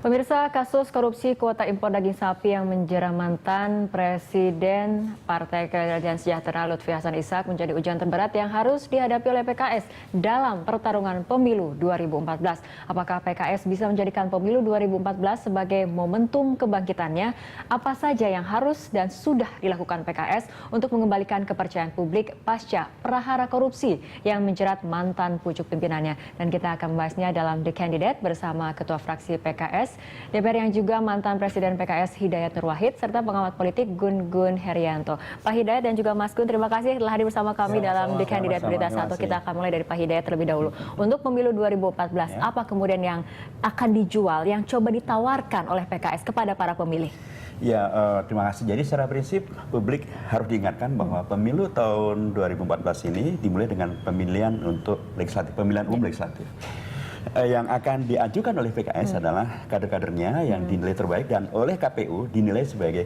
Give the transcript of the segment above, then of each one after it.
Pemirsa, kasus korupsi kuota impor daging sapi yang menjerat mantan Presiden Partai Keadilan Sejahtera Lutfi Hasan Ishak menjadi ujian terberat yang harus dihadapi oleh PKS dalam pertarungan pemilu 2014. Apakah PKS bisa menjadikan pemilu 2014 sebagai momentum kebangkitannya? Apa saja yang harus dan sudah dilakukan PKS untuk mengembalikan kepercayaan publik pasca prahara korupsi yang menjerat mantan pucuk pimpinannya? Dan kita akan membahasnya dalam The Candidate bersama Ketua Fraksi PKS DPR yang juga mantan Presiden PKS Hidayat Nur Wahid serta pengamat politik Gun Gun Herianto. Pak Hidayat dan juga Mas Gun, terima kasih telah hadir bersama kami dalam The Candidate Berita 1. Kita akan mulai dari Pak Hidayat terlebih dahulu. Untuk pemilu 2014, apa kemudian yang akan dijual, yang coba ditawarkan oleh PKS kepada para pemilih? Ya, terima kasih. Jadi secara prinsip publik harus diingatkan bahwa pemilu tahun 2014 ini dimulai dengan pemilihan untuk legislatif, pemilihan umum legislatif. Yang akan diajukan oleh PKS adalah kader-kadernya yang dinilai terbaik dan oleh KPU dinilai sebagai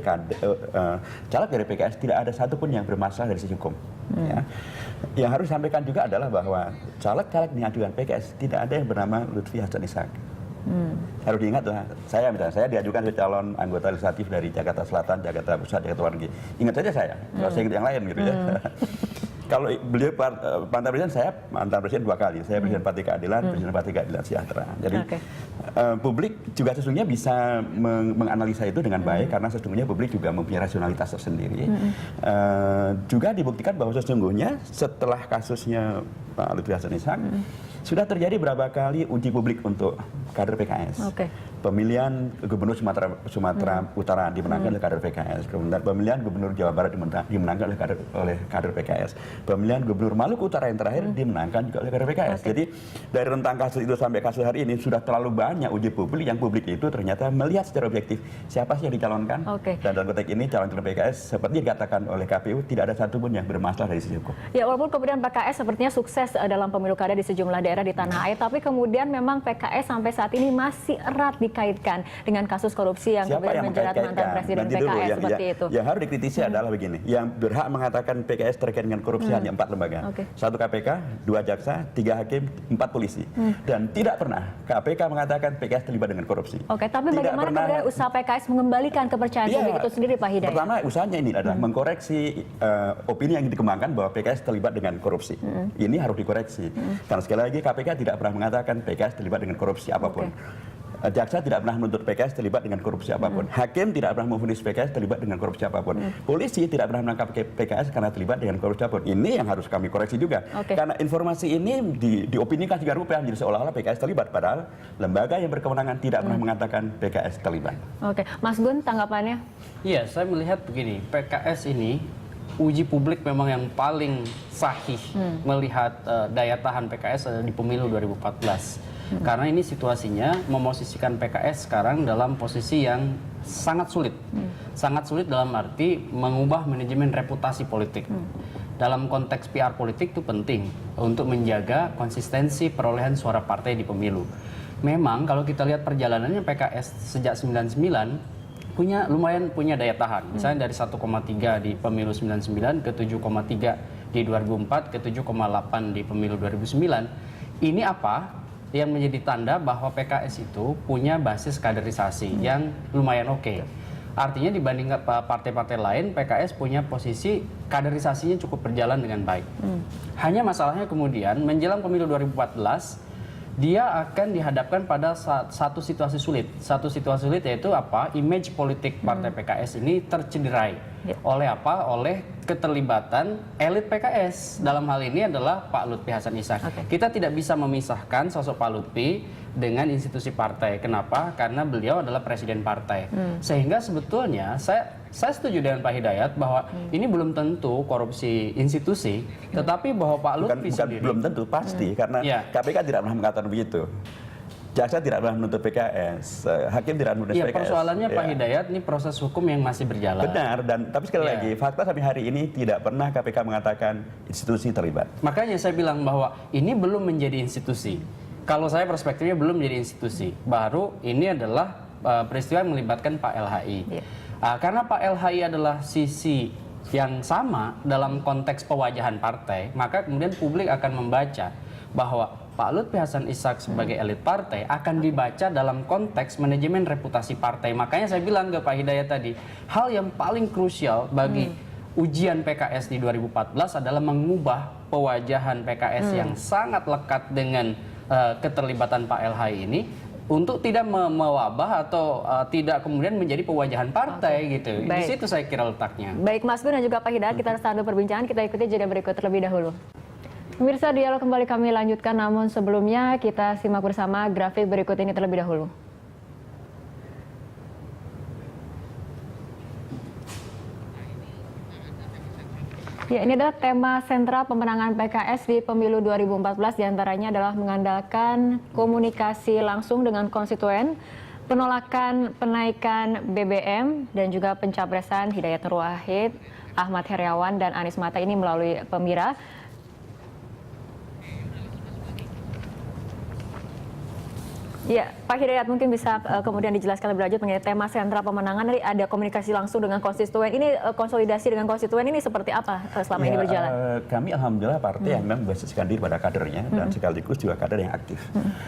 caleg dari PKS tidak ada satupun yang bermasalah dari sisi hukum. Ya. Yang harus disampaikan juga adalah bahwa caleg-caleg yang diajukan PKS tidak ada yang bernama Lutfi Hasan Ishak. Harus diingat lah, saya diajukan sebagai calon anggota legislatif dari Jakarta Selatan, Jakarta Pusat, Jakarta Luar Negeri. Ingat saja saya, kalau saya ingat yang lain gitu ya. Kalau beliau mantan presiden, saya mantan presiden 2 kali. Saya presiden Partai Keadilan, presiden Partai Keadilan Sejahtera. Jadi publik juga sesungguhnya bisa menganalisa itu dengan baik karena sesungguhnya publik juga mempunyai rasionalitas tersendiri. Juga dibuktikan bahwa sesungguhnya setelah kasusnya Pak Lutfi Hasan Ishak sudah terjadi berapa kali uji publik untuk kader PKS. Pemilihan gubernur Sumatera Utara dimenangkan oleh kader PKS. Kemudian pemilihan gubernur Jawa Barat dimenangkan oleh kader PKS. Pemilihan gubernur Maluku Utara yang terakhir dimenangkan juga oleh kader PKS. Jadi dari rentang kasus itu sampai kasus hari ini sudah terlalu banyak uji publik yang publik itu ternyata melihat secara objektif siapa sih yang dicalonkan. Dan dalam konteks ini calon PKS seperti dikatakan oleh KPU tidak ada satupun yang bermasalah dari sisi hukum. Ya, walaupun kemudian PKS sepertinya sukses dalam pemilu kada di sejumlah daerah di tanah air, tapi kemudian memang PKS sampai saat ini masih erat dikaitkan dengan kasus korupsi yang kemudian menjerat mantan Presiden PKS seperti itu. Yang harus dikritisi adalah begini, yang berhak mengatakan PKS terkait dengan korupsi hanya 4 lembaga. 1 KPK, 2 jaksa, 3 hakim, 4 polisi. Dan tidak pernah KPK mengatakan PKS terlibat dengan korupsi. Tapi bagaimana kemudian usaha PKS mengembalikan kepercayaan publik itu sendiri, Pak Hidayat? Pertama, usahanya ini adalah mengkoreksi opini yang dikembangkan bahwa PKS terlibat dengan korupsi. Ini harus dikoreksi. Karena sekali lagi KPK tidak pernah mengatakan PKS terlibat dengan korupsi apapun. Jaksa tidak pernah menuntut PKS terlibat dengan korupsi apapun. Hakim tidak pernah memvonis PKS terlibat dengan korupsi apapun. Polisi tidak pernah menangkap PKS karena terlibat dengan korupsi apapun. Ini yang harus kami koreksi juga. Karena informasi ini diopinikan juga rupiah menjadi seolah-olah PKS terlibat. Padahal lembaga yang berkewenangan tidak pernah mengatakan PKS terlibat. Mas Gun, tanggapannya? Iya, saya melihat begini, PKS ini uji publik memang yang paling sahih melihat daya tahan PKS ada di pemilu 2014. Karena ini situasinya memosisikan PKS sekarang dalam posisi yang sangat sulit. Sangat sulit dalam arti mengubah manajemen reputasi politik. Dalam konteks PR politik itu penting untuk menjaga konsistensi perolehan suara partai di pemilu. Memang kalau kita lihat perjalanannya PKS sejak 99 lumayan punya daya tahan. Misalnya dari 1,3 di pemilu 99 ke 7,3 di 2004 ke 7,8 di pemilu 2009. Ini apa? Yang menjadi tanda bahwa PKS itu punya basis kaderisasi yang lumayan oke. Artinya dibanding partai-partai lain, PKS punya posisi kaderisasinya cukup berjalan dengan baik. Hanya masalahnya kemudian menjelang pemilu 2014, dia akan dihadapkan pada satu situasi sulit. Satu situasi sulit yaitu apa? Image politik partai PKS ini tercederai. Oleh apa? Oleh keterlibatan elit PKS. Dalam hal ini adalah Pak Lutfi Hasan Ishak. Kita tidak bisa memisahkan sosok Pak Lutfi dengan institusi partai. Kenapa? Karena beliau adalah presiden partai. Sehingga sebetulnya saya setuju dengan Pak Hidayat bahwa ini belum tentu korupsi institusi, tetapi bahwa Pak Lutfi sendiri belum tentu, pasti karena KPK tidak pernah mengatakan begitu. Jaksa tidak pernah menuntut PKS, hakim tidak menuntut PKS. Persoalannya Pak Hidayat, ini proses hukum yang masih berjalan. Benar, tapi sekali lagi, fakta sampai hari ini tidak pernah KPK mengatakan institusi terlibat. Makanya saya bilang bahwa ini belum menjadi institusi. Kalau saya perspektifnya belum menjadi institusi. Baru ini adalah peristiwa yang melibatkan Pak LHI. Karena Pak LHI adalah sisi yang sama dalam konteks pewajahan partai, maka kemudian publik akan membaca bahwa Pak Lutfi Hasan Ishak sebagai elit partai akan dibaca dalam konteks manajemen reputasi partai. Makanya saya bilang ke Pak Hidayat tadi, hal yang paling krusial bagi ujian PKS di 2014 adalah mengubah pewajahan PKS yang sangat lekat dengan keterlibatan Pak LHI ini untuk tidak mewabah atau tidak kemudian menjadi pewajahan partai gitu. Di situ saya kira letaknya. Baik Mas Gun dan juga Pak Hidayat, kita sambil perbincangan, kita ikuti jeda berikut terlebih dahulu. Pemirsa, dialog kembali kami lanjutkan, namun sebelumnya kita simak bersama grafik berikut ini terlebih dahulu. Ya, ini adalah tema sentral pemenangan PKS di pemilu 2014, diantaranya adalah mengandalkan komunikasi langsung dengan konstituen, penolakan penaikan BBM, dan juga pencapresan Hidayat Nur Wahid, Ahmad Heriawan, dan Anies Mata ini melalui Pemira. Ya, Pak Hidayat mungkin bisa kemudian dijelaskan lebih lanjut mengenai tema sentral pemenangan. Tadi ada komunikasi langsung dengan konstituen. Ini konsolidasi dengan konstituen ini seperti apa selama ini berjalan? Kami alhamdulillah partai yang memang berbasiskan diri pada kadernya dan sekaligus juga kader yang aktif.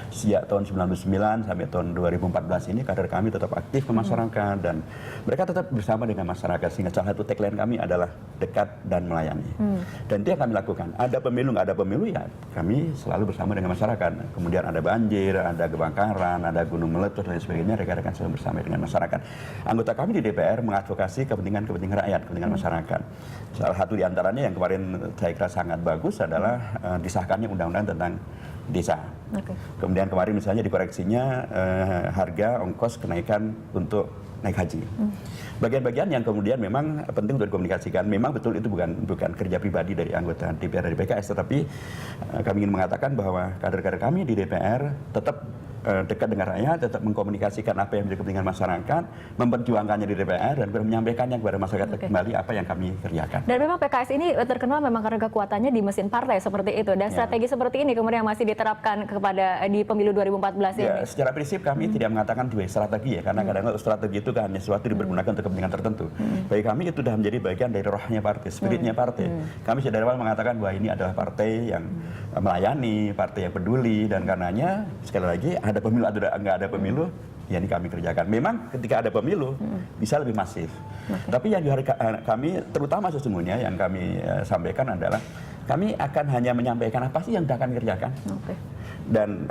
Sejak tahun 99 sampai tahun 2014 ini kader kami tetap aktif ke masyarakat dan mereka tetap bersama dengan masyarakat, sehingga salah satu tagline kami adalah dekat dan melayani. Dan itu yang kami lakukan. Ada pemilu nggak ada pemilu ya kami selalu bersama dengan masyarakat. Kemudian ada banjir, ada kebakaran, ada gunung meletus dan sebagainya, rekan-rekan selalu bersama dengan masyarakat. Anggota kami di DPR mengadvokasi kepentingan rakyat, kepentingan masyarakat. Salah satu di antaranya yang kemarin saya kira sangat bagus adalah disahkannya undang-undang tentang desa. Kemudian kemarin misalnya dikoreksinya harga ongkos kenaikan untuk naik haji. Bagian-bagian yang kemudian memang penting untuk dikomunikasikan. Memang betul itu bukan kerja pribadi dari anggota DPR dari PKS, tetapi kami ingin mengatakan bahwa kader-kader kami di DPR tetap dekat dengan rakyat, tetap mengkomunikasikan apa yang menjadi kepentingan masyarakat, memperjuangkannya di DPR dan menyampaikannya kepada masyarakat kembali apa yang kami kerjakan. Dan memang PKS ini terkenal memang karena kekuatannya di mesin partai seperti itu, dan strategi seperti ini kemudian masih diterapkan kepada di pemilu 2014 ini. Secara prinsip kami tidak mengatakan dua strategi ya, karena kadang-kadang strategi itu kan hanya sesuatu dipergunakan untuk kepentingan tertentu. Bagi kami itu sudah menjadi bagian dari rohnya partai, spiritnya partai. Kami dari awal mengatakan bahwa ini adalah partai yang melayani, partai yang peduli, dan karenanya sekali lagi ada pemilu atau nggak ada pemilu, ya ini kami kerjakan. Memang ketika ada pemilu bisa lebih masif. Tapi yang kami terutama sesungguhnya yang kami sampaikan adalah kami akan hanya menyampaikan apa sih yang sudah kami kerjakan. Dan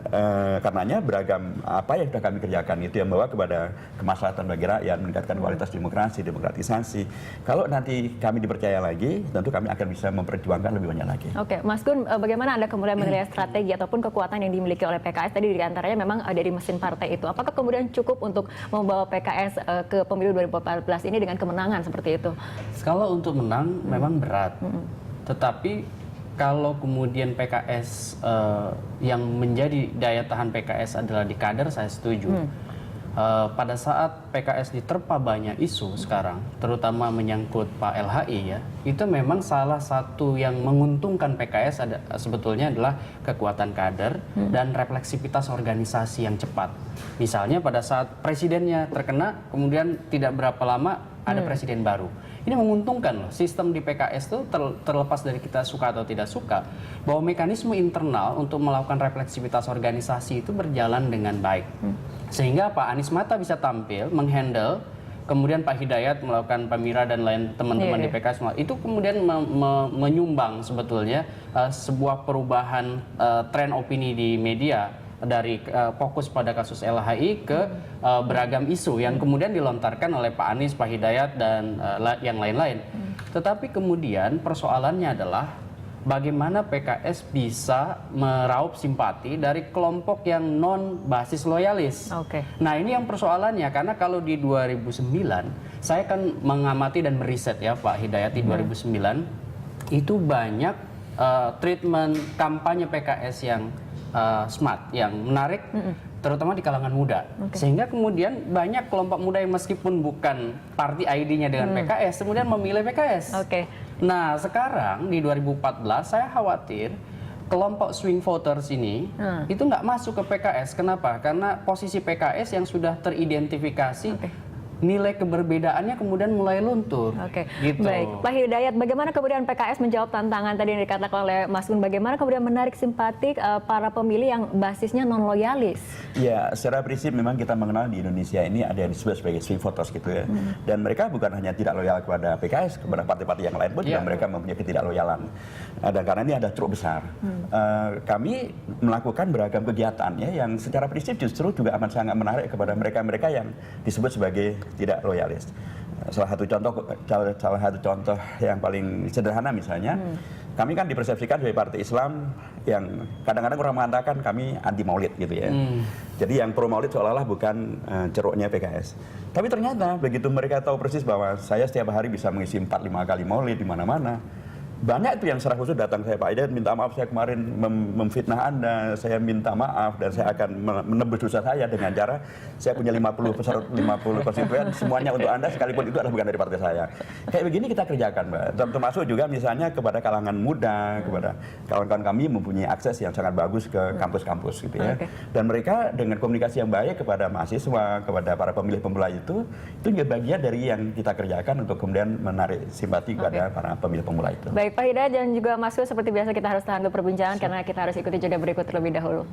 karenanya beragam apa yang sudah kami kerjakan itu yang membawa kepada kemaslahatan bagi rakyat, meningkatkan kualitas demokrasi, demokratisasi. Kalau nanti kami dipercaya lagi, tentu kami akan bisa memperjuangkan lebih banyak lagi. Oke, Mas Gun, bagaimana Anda kemudian menilai strategi ataupun kekuatan yang dimiliki oleh PKS tadi diantaranya memang dari mesin partai itu? Apakah kemudian cukup untuk membawa PKS ke pemilu 2014 ini dengan kemenangan seperti itu? Kalau untuk menang memang berat, tetapi kalau kemudian PKS yang menjadi daya tahan PKS adalah di kader, saya setuju. Pada saat PKS diterpa banyak isu sekarang, terutama menyangkut Pak LHI ya, itu memang salah satu yang menguntungkan PKS sebetulnya adalah kekuatan kader dan refleksivitas organisasi yang cepat. Misalnya pada saat presidennya terkena, kemudian tidak berapa lama ada presiden baru. Ini menguntungkan loh, sistem di PKS itu terlepas dari kita suka atau tidak suka, bahwa mekanisme internal untuk melakukan refleksivitas organisasi itu berjalan dengan baik. Sehingga Pak Anies Mata bisa tampil, menghandle, kemudian Pak Hidayat melakukan Pemira dan lain teman-teman di PKS, itu kemudian menyumbang sebetulnya sebuah perubahan tren opini di media, dari fokus pada kasus LHI ke beragam isu yang kemudian dilontarkan oleh Pak Anies, Pak Hidayat, dan yang lain-lain. Tetapi kemudian persoalannya adalah bagaimana PKS bisa meraup simpati dari kelompok yang non basis loyalis. Nah ini yang persoalannya, karena kalau di 2009, saya kan mengamati dan meriset ya Pak Hidayat, di 2009 itu banyak treatment kampanye PKS yang smart, yang menarik, terutama di kalangan muda. Sehingga kemudian banyak kelompok muda yang meskipun bukan party ID-nya dengan PKS, kemudian memilih PKS. Nah sekarang di 2014 saya khawatir kelompok swing voters ini itu nggak masuk ke PKS. Kenapa? Karena posisi PKS yang sudah teridentifikasi nilai keberbedaannya kemudian mulai luntur. Oke, Gitu. baik. Pak Hidayat, bagaimana kemudian PKS menjawab tantangan tadi yang dikatakan oleh Mas Gun? Bagaimana kemudian menarik simpati para pemilih yang basisnya non-loyalis? Ya, secara prinsip memang kita mengenal di Indonesia ini ada yang disebut sebagai swing voters gitu ya. Dan mereka bukan hanya tidak loyal kepada PKS, kepada partai-partai yang lain pun juga mereka mempunyai ketidakloyalan. Dan karena ini ada ceruk besar. Kami melakukan beragam kegiatan ya yang secara prinsip justru juga amat sangat menarik kepada mereka-mereka yang disebut sebagai tidak loyalis. Salah satu contoh yang paling sederhana misalnya, kami kan dipersepsikan sebagai partai Islam yang kadang-kadang orang mengatakan kami anti maulid gitu ya. Jadi yang pro maulid seolah-olah bukan ceruknya PKS. Tapi ternyata begitu mereka tahu persis bahwa saya setiap hari bisa mengisi 4-5 kali maulid di mana-mana. Banyak itu yang secara khusus datang saya, Pak Hidayat minta maaf saya kemarin memfitnah Anda, saya minta maaf dan saya akan menebus dosa saya dengan cara saya punya 50 konstituen semuanya untuk Anda sekalipun itu adalah bukan dari partai saya. Kayak begini kita kerjakan, Mbak. Termasuk juga misalnya kepada kalangan muda, kepada kawan-kawan kami mempunyai akses yang sangat bagus ke kampus-kampus gitu ya. Dan mereka dengan komunikasi yang baik kepada mahasiswa, kepada para pemilih-pemula itu juga bagian dari yang kita kerjakan untuk kemudian menarik simpati kepada para pemilih pemula itu. Baik, Pak Hidayat dan juga Mas Gun, seperti biasa kita harus tahan dulu perbincangan karena kita harus ikuti jeda berikut terlebih dahulu.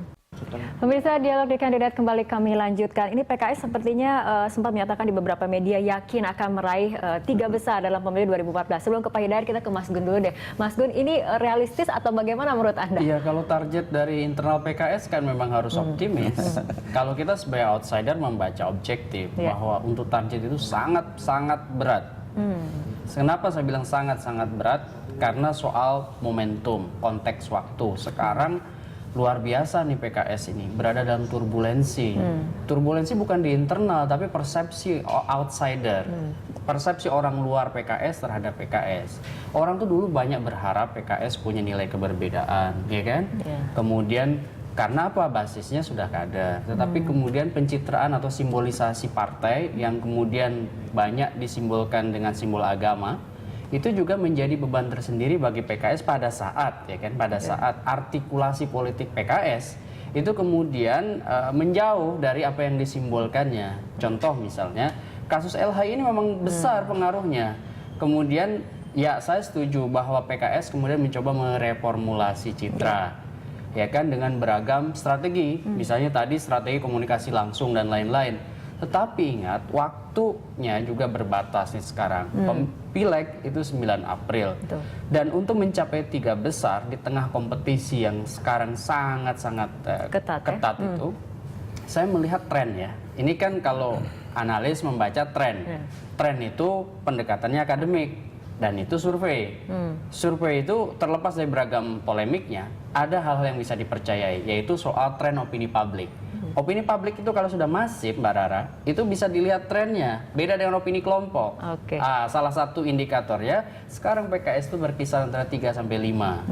Pemirsa, dialog di kandidat kembali kami lanjutkan. Ini PKS sepertinya sempat menyatakan di beberapa media yakin akan meraih 3 besar dalam pemilu 2014. Sebelum ke Pak Hidayat, kita ke Mas Gun dulu deh. Mas Gun, ini realistis atau bagaimana menurut Anda? Iya, kalau target dari internal PKS kan memang harus optimis. Kalau kita sebagai outsider membaca objektif bahwa untuk target itu sangat berat. Kenapa saya bilang sangat berat? Karena soal momentum, konteks waktu. Sekarang luar biasa nih PKS ini, berada dalam turbulensi. Turbulensi bukan di internal, tapi persepsi outsider. Persepsi orang luar PKS terhadap PKS. Orang tuh dulu banyak berharap PKS punya nilai keberbedaan, ya kan? Kemudian karena apa? Basisnya sudah ada. Tetapi kemudian pencitraan atau simbolisasi partai yang kemudian banyak disimbolkan dengan simbol agama, itu juga menjadi beban tersendiri bagi PKS pada saat saat artikulasi politik PKS itu kemudian menjauh dari apa yang disimbolkannya. Contoh misalnya kasus LH ini memang besar pengaruhnya. Kemudian ya saya setuju bahwa PKS kemudian mencoba mereformulasi citra. Ya kan, dengan beragam strategi. Misalnya tadi strategi komunikasi langsung dan lain-lain. Tetapi ingat, waktunya juga berbatas nih sekarang. Pileg itu 9 April. Betul. Dan untuk mencapai 3 besar di tengah kompetisi yang sekarang sangat-sangat ketat itu, saya melihat tren ya. Ini kan kalau analis membaca tren. Tren itu pendekatannya akademik. Dan itu survei. Survei itu terlepas dari beragam polemiknya, ada hal-hal yang bisa dipercayai, yaitu soal tren opini publik. Opini publik itu kalau sudah masif, Mbak Rara, itu bisa dilihat trennya. Beda dengan opini kelompok. Salah satu indikatornya, sekarang PKS itu berkisar antara 3 sampai 5.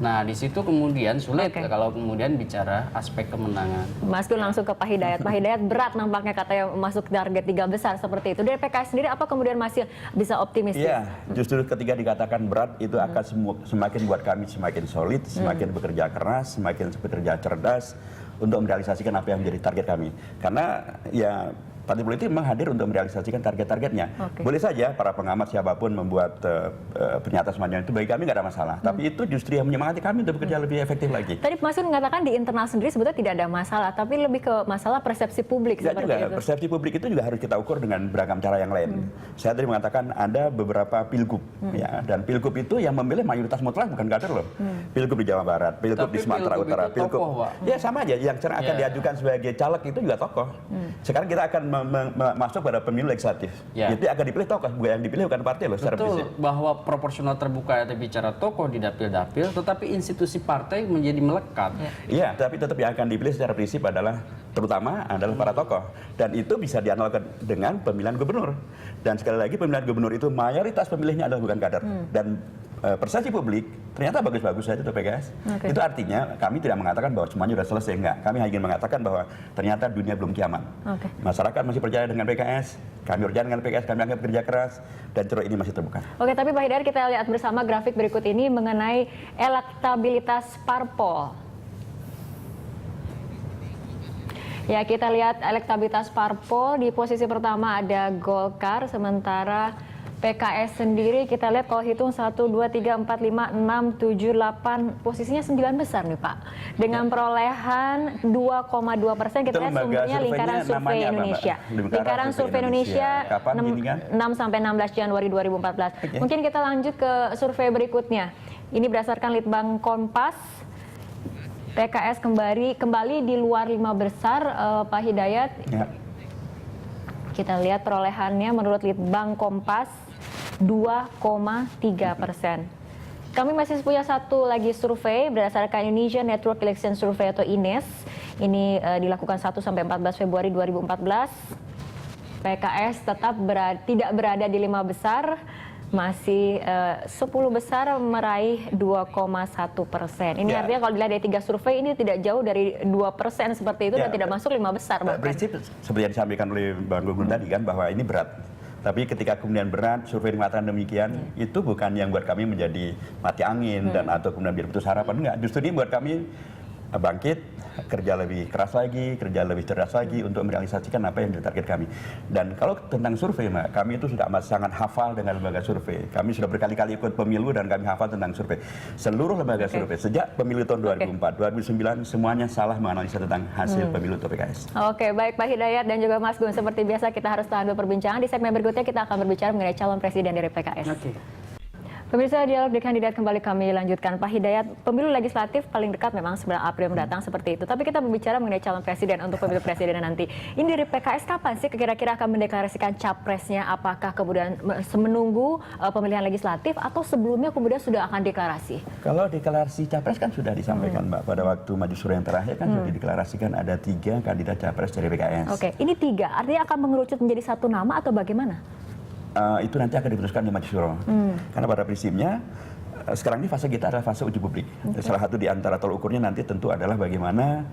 Nah, di situ kemudian sulit kalau kemudian bicara aspek kemenangan. Mas Gun, langsung ke Pak Hidayat. Pak Hidayat, berat nampaknya katanya masuk target 3 besar seperti itu. Dari PKS sendiri apa kemudian masih bisa optimistis? Iya, justru ketika dikatakan berat itu akan semakin buat kami semakin solid, semakin bekerja keras, semakin bekerja cerdas untuk merealisasikan apa yang menjadi target kami. Karena ya partai politik memang hadir untuk merealisasikan target-targetnya. Boleh saja para pengamat siapapun membuat pernyataan semacam itu, bagi kami nggak ada masalah. Tapi itu justru yang menyemangati kami untuk bekerja lebih efektif lagi. Tadi Mas Gun mengatakan di internal sendiri sebetulnya tidak ada masalah, tapi lebih ke masalah persepsi publik Tidak seperti juga, itu. persepsi publik itu juga harus kita ukur dengan beragam cara yang lain. Saya tadi mengatakan ada beberapa pilgub, ya, dan pilgub itu yang memilih mayoritas mutlak bukan kader loh. Pilgub di Jawa Barat, pilgub di Sumatera Utara, pilgub. Ya sama aja, yang akan diajukan sebagai caleg itu juga tokoh. Sekarang kita akan masuk pada pemilu legislatif. Itu akan dipilih tokoh, bukan yang dipilih bukan partai loh secara prinsip. Bahwa proporsional terbuka itu bicara tokoh di dapil-dapil, tetapi institusi partai menjadi melekat. Iya, tapi tetap yang akan dipilih secara prinsip adalah terutama adalah para tokoh. Dan itu bisa dianalogkan dengan pemilihan gubernur. Dan sekali lagi pemilihan gubernur itu mayoritas pemilihnya adalah bukan kader. Dan persepsi publik ternyata bagus-bagus saja untuk PKS. Itu artinya kami tidak mengatakan bahwa semuanya sudah selesai, enggak. Kami hanya ingin mengatakan bahwa ternyata dunia belum kiamat. Masyarakat masih percaya dengan PKS, kami percaya dengan PKS, kami akan bekerja keras, dan ceruk ini masih terbuka. Oke, tapi Pak Hidayat, kita lihat bersama grafik berikut ini mengenai elektabilitas parpol. Ya, kita lihat elektabilitas parpol. Di posisi pertama ada Golkar, sementara PKS sendiri kita lihat kalau hitung 1, 2, 3, 4, 5, 6, 7, 8, posisinya 9 besar nih Pak. Dengan perolehan 2,2%, kita lihat sumbernya Lingkaran Survei Indonesia. Lingkaran Survei Indonesia 6-16 Januari 2014. Mungkin kita lanjut ke survei berikutnya. Ini berdasarkan Litbang Kompas. PKS kembali di luar 5 besar, Pak Hidayat. Ya. Kita lihat perolehannya menurut Litbang Kompas 2,3%. Kami masih punya satu lagi survei berdasarkan Indonesia Network Election Survey atau INES. Ini dilakukan 1 sampai 14 Februari 2014. PKS tetap tidak berada di 5 besar. Masih 10 besar meraih 2,1%. Ini artinya kalau dilihat dari 3 survei ini tidak jauh dari 2% seperti itu dan tidak masuk 5 besar bahkan. Prinsip seperti yang disampaikan oleh Bang Gunggun tadi kan bahwa ini berat. Tapi ketika kemudian berat, survei mengatakan demikian, itu bukan yang buat kami menjadi mati angin dan atau kemudian biar putus harapan, enggak. Justru ini buat kami bangkit, kerja lebih keras lagi, kerja lebih cerdas lagi untuk merealisasikan apa yang ditarget kami. Dan kalau tentang survei, Mbak, kami itu sudah sangat hafal dengan lembaga survei. Kami sudah berkali-kali ikut pemilu dan kami hafal tentang survei. Seluruh lembaga survei, sejak pemilu tahun 2004, 2009, semuanya salah menganalisa tentang hasil pemilu untuk PKS. Oke, baik Pak Hidayat dan juga Mas Gun. Seperti biasa kita harus tahan dulu perbincangan. Di segmen berikutnya kita akan berbicara mengenai calon presiden dari PKS. Pemirsa, dialog di kandidat kembali kami lanjutkan. Pak Hidayat, pemilu legislatif paling dekat memang 9 April mendatang seperti itu. Tapi kita berbicara mengenai calon presiden untuk pemilu presiden nanti. Ini dari PKS kapan sih kira-kira akan mendeklarasikan capresnya? Apakah kemudian menunggu pemilihan legislatif atau sebelumnya kemudian sudah akan deklarasi? Kalau deklarasi capres kan sudah disampaikan Mbak pada waktu maju survei yang terakhir kan sudah dideklarasikan ada 3 kandidat capres dari PKS. Oke, ini 3, artinya akan mengerucut menjadi 1 nama atau bagaimana? Itu nanti akan diputuskan di Maju Syuro. Karena pada prinsipnya sekarang ini fase kita adalah fase uji publik. Salah satu di antara tolak ukurnya nanti tentu adalah bagaimana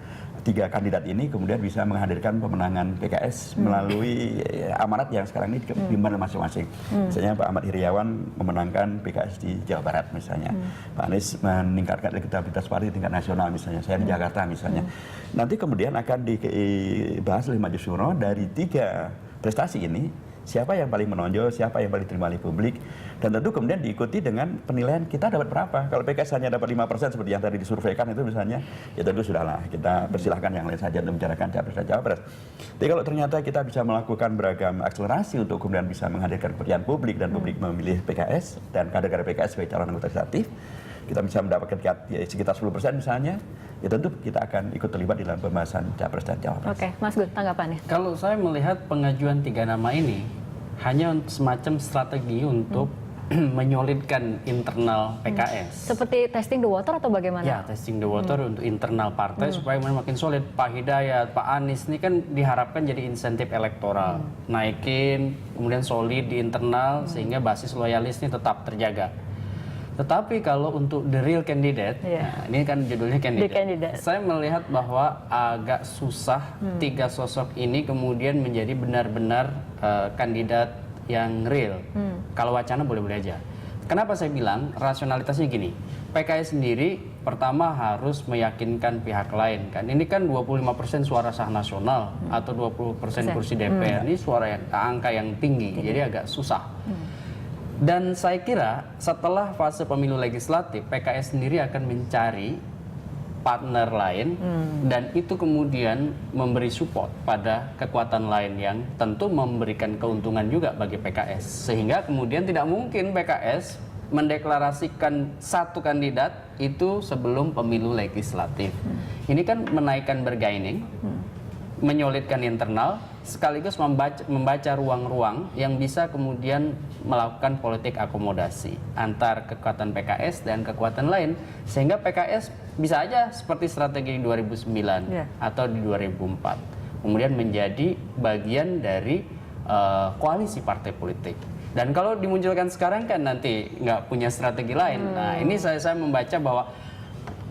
3 kandidat ini kemudian bisa menghadirkan pemenangan PKS melalui amanat yang sekarang ini diemban masing-masing. Misalnya Pak Ahmad Heriawan memenangkan PKS di Jawa Barat misalnya. Pak Anies meningkatkan elektabilitas partai tingkat nasional misalnya. Saya di Jakarta misalnya. Nanti kemudian akan dibahas oleh Maju Syuro dari 3 prestasi ini. Siapa yang paling menonjol, siapa yang paling diterima oleh publik, dan tentu kemudian diikuti dengan penilaian kita dapat berapa. Kalau PKS hanya dapat 5% seperti yang tadi disurveikan itu misalnya, ya tentu sudahlah, kita persilahkan yang lain saja untuk membicarakan capres dan cawapres. Tapi kalau ternyata kita bisa melakukan beragam akselerasi untuk kemudian bisa menghadirkan kepercayaan publik dan publik memilih PKS dan kader-kader PKS sebagai calon anggota legislatif, kita bisa mendapatkan sekitar 10% misalnya, ya tentu kita akan ikut terlibat di dalam pembahasan capres dan cawapres. Oke, Mas Gun, tanggapannya? Kalau saya melihat pengajuan 3 nama ini hanya semacam strategi untuk menyolidkan internal PKS. Seperti testing the water atau bagaimana? Ya, testing the water untuk internal partai supaya makin solid. Pak Hidayat, Pak Anies ini kan diharapkan jadi insentif elektoral. Naikin, kemudian solid di internal sehingga basis loyalisnya tetap terjaga. Tetapi kalau untuk the real candidate, nah, ini kan judulnya candidate. Saya melihat bahwa agak susah 3 sosok ini kemudian menjadi benar-benar kandidat yang real. Kalau wacana boleh-boleh aja. Kenapa saya bilang rasionalitasnya gini? PKS sendiri pertama harus meyakinkan pihak lain kan. Ini kan 25% suara sah nasional atau 20% kursi DPR. Ini suara angka yang tinggi, jadi agak susah. Dan saya kira setelah fase pemilu legislatif, PKS sendiri akan mencari partner lain dan itu kemudian memberi support pada kekuatan lain yang tentu memberikan keuntungan juga bagi PKS. Sehingga kemudian tidak mungkin PKS mendeklarasikan satu kandidat itu sebelum pemilu legislatif. Ini kan menaikkan bargaining, menyolidkan internal, sekaligus membaca ruang-ruang yang bisa kemudian melakukan politik akomodasi antar kekuatan PKS dan kekuatan lain, sehingga PKS bisa aja seperti strategi di 2009 atau di 2004 kemudian menjadi bagian dari koalisi partai politik. Dan kalau dimunculkan sekarang kan nanti nggak punya strategi lain. Nah ini saya membaca bahwa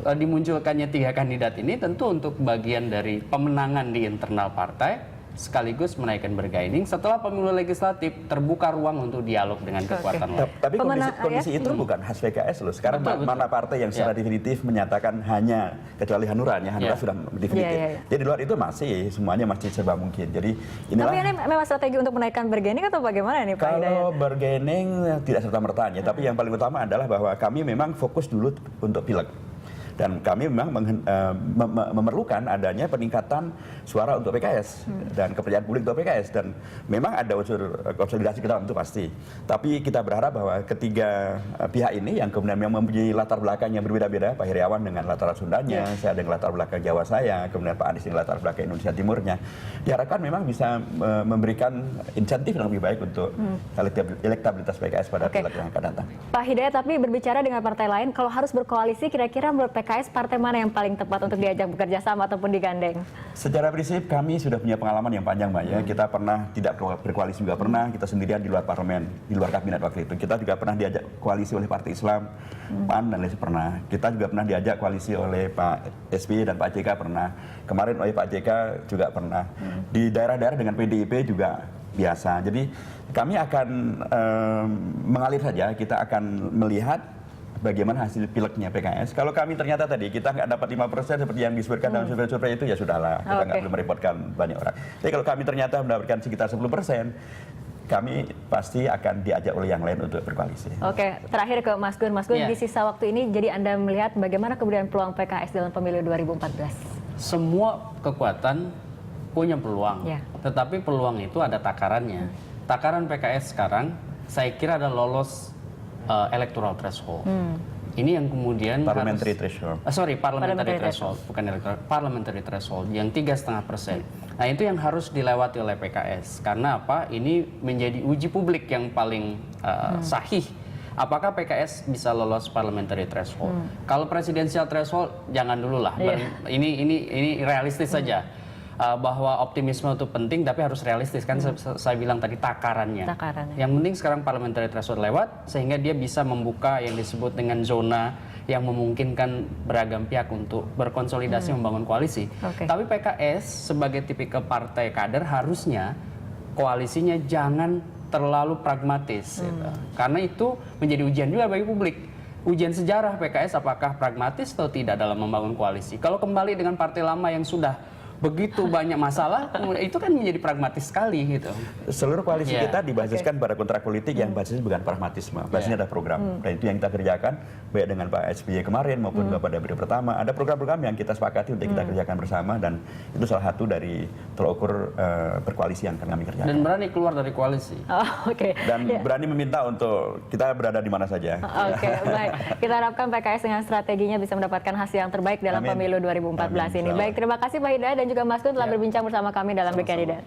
dimunculkannya 3 kandidat ini tentu untuk bagian dari pemenangan di internal partai, sekaligus menaikkan bargaining. Setelah pemilu legislatif terbuka ruang untuk dialog dengan kekuatan lain. Tapi kondisi itu bukan khas PKS loh. Sekarang mana partai yang secara definitif menyatakan hanya, kecuali Hanura, Hanura sudah definitif. Jadi di luar itu semuanya masih serba mungkin. Jadi inilah. Tapi ini memang strategi untuk menaikkan bargaining atau bagaimana nih Pak Hidayat? Kalau bargaining tidak serta-mertanya, tapi yang paling utama adalah bahwa kami memang fokus dulu untuk pileg. Dan kami memang memerlukan adanya peningkatan suara untuk PKS dan kepercayaan publik untuk PKS, dan memang ada unsur konsolidasi kita itu pasti. Tapi kita berharap bahwa ketiga pihak ini yang kemudian mempunyai latar belakang yang berbeda-beda, Pak Heriawan dengan latar Sundanya, saya dengan latar belakang Jawa saya, kemudian Pak Anies dengan latar belakang Indonesia Timurnya, diharapkan memang bisa memberikan insentif yang lebih baik untuk elektabilitas PKS pada pileg yang akan datang. Pak Hidayat, tapi berbicara dengan partai lain, kalau harus berkoalisi, kira-kira menurut PKS partai mana yang paling tepat untuk diajak bekerja sama ataupun digandeng? Secara prinsip kami sudah punya pengalaman yang panjang, Mbak ya. Kita pernah tidak berkoalisi juga pernah, kita sendirian di luar parlemen, di luar kabinet waktu itu. Kita juga pernah diajak koalisi oleh Partai Islam, PAN dan lain pernah. Kita juga pernah diajak koalisi oleh Pak SBY dan Pak JK pernah. Kemarin oleh Pak JK juga pernah. Di daerah-daerah dengan PDIP juga biasa. Jadi kami akan mengalir saja, kita akan melihat bagaimana hasil pileknya PKS. Kalau kami ternyata tadi kita nggak dapat 5% seperti yang disebutkan dalam survei-survei itu, ya sudahlah, kita nggak perlu merepotkan banyak orang. Tapi kalau kami ternyata mendapatkan sekitar 10%, kami pasti akan diajak oleh yang lain untuk berkoalisi. Oke, terakhir ke Mas Gun. Mas Gun, di sisa waktu ini, jadi Anda melihat bagaimana kemudian peluang PKS dalam pemilu 2014? Semua kekuatan punya peluang, tetapi peluang itu ada takarannya. Takaran PKS sekarang, saya kira ada lolos electoral threshold. Ini yang kemudian parliamentary threshold. Parliamentary threshold, bukan electoral, parliamentary threshold yang 3,5%. Nah, itu yang harus dilewati oleh PKS. Karena apa? Ini menjadi uji publik yang paling sahih. Apakah PKS bisa lolos parliamentary threshold? Kalau presidensial threshold jangan dulu lah. Ini realistis saja. Bahwa optimisme itu penting, tapi harus realistis kan. Saya bilang tadi takarannya. Yang penting sekarang parliamentary threshold lewat, sehingga dia bisa membuka yang disebut dengan zona yang memungkinkan beragam pihak untuk berkonsolidasi membangun koalisi. Tapi PKS sebagai tipikal partai kader harusnya koalisinya jangan terlalu pragmatis, gitu. Karena itu menjadi ujian juga bagi publik. Ujian sejarah PKS apakah pragmatis atau tidak dalam membangun koalisi. Kalau kembali dengan partai lama yang sudah begitu banyak masalah, itu kan menjadi pragmatis sekali gitu. Seluruh koalisi kita dibasiskan pada kontrak politik yang basisnya bukan pragmatisme, basisnya ada program. Dan itu yang kita kerjakan, baik dengan Pak SBY kemarin maupun pada periode pertama. Ada program-program yang kita sepakati untuk kita kerjakan bersama, dan itu salah satu dari tolak ukur berkoalisi yang akan kami kerjakan. Dan berani keluar dari koalisi. Dan berani meminta untuk kita berada di mana saja. Baik. Kita harapkan PKS dengan strateginya bisa mendapatkan hasil yang terbaik dalam pemilu 2014 ini. Baik, terima kasih Pak Hidayat dan juga Mas Gun telah berbincang bersama kami dalam The Candidate.